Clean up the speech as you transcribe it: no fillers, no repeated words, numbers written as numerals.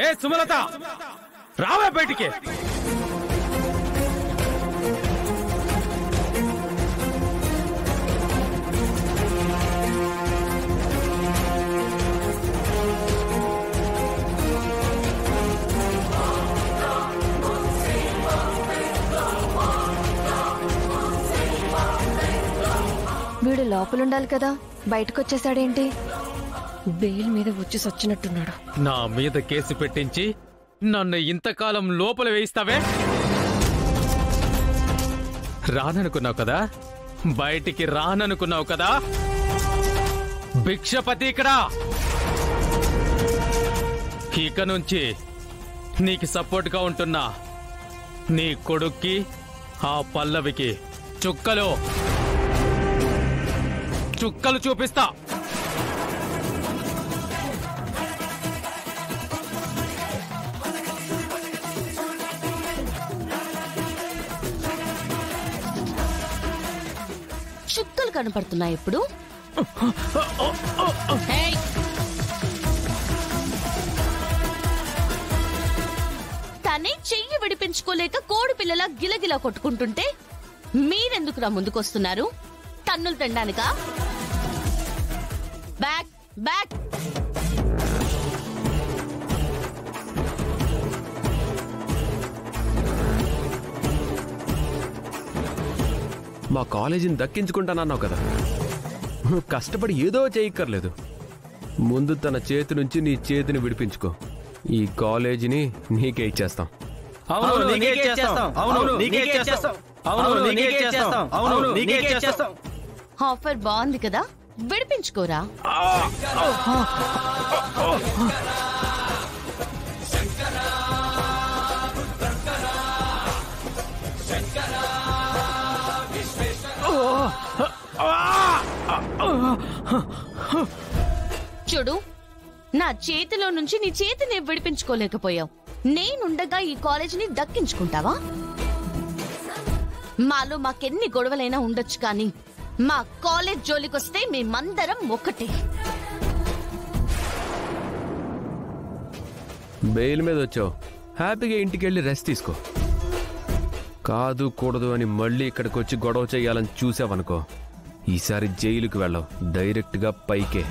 ఏ సుమలత, రావే బయటికి. వీడు లోపలుండాలి కదా, బయటకు వచ్చేసాడేంటి? బెయిల్ మీద వచ్చి సచ్చినట్టున్నాడు. నా మీద కేసు పెట్టించి నన్ను ఇంతకాలం లోపల వేయిస్తావే? రాననుకున్నావు కదా, బయటికి రాననుకున్నావు కదా. భిక్షపతి ఇక్కడ. ఇక నుంచి నీకు సపోర్ట్గా ఉంటున్నా నీ కొడుక్కి ఆ పల్లవికి చుక్కలు చూపిస్తా. చుక్కలు కనపడుతున్నాయి ఇప్పుడు. తనే చెయ్యి విడిపించుకోలేక కోడి పిల్లలా గిలగిలా కొట్టుకుంటుంటే మీరెందుకురా ముందుకొస్తున్నారు? తన్నులు తినడానికా? Back back. మా కాలేజీని దక్కించుకుంటానన్నావు కదా, కష్టపడి ఏదో చేయక్కర్లేదు. ముందు తన చేతి నుంచి నీ చేతిని విడిపించుకో. ఈ కాలేజీని నీకే ఇచ్చేస్తాం. ఆఫర్ బాగుంది కదా, విడిపించుకోరా. చూడు, నా చేతిలో నుంచి నీ చేతిని విడిపించుకోలేకపోయావు. నేనుండగా ఈ కాలేజీని దక్కించుకుంటావా? మాలో మాకెన్ని గొడవలైనా ఉండొచ్చు, కానీ మా కాలేజ్ జోలికొస్తే మేమందరం ఒకటే. బెయిల్ మీద వచ్చావు, హ్యాపీగా ఇంటికి వెళ్ళి రెస్ట్ తీసుకో. కాదు కూడదు అని మళ్ళీ ఇక్కడికి వచ్చి గొడవ చేయాలని చూసావనుకో, ఈసారి జైలుకి వెళ్ళవు, డైరెక్ట్గా పైకే.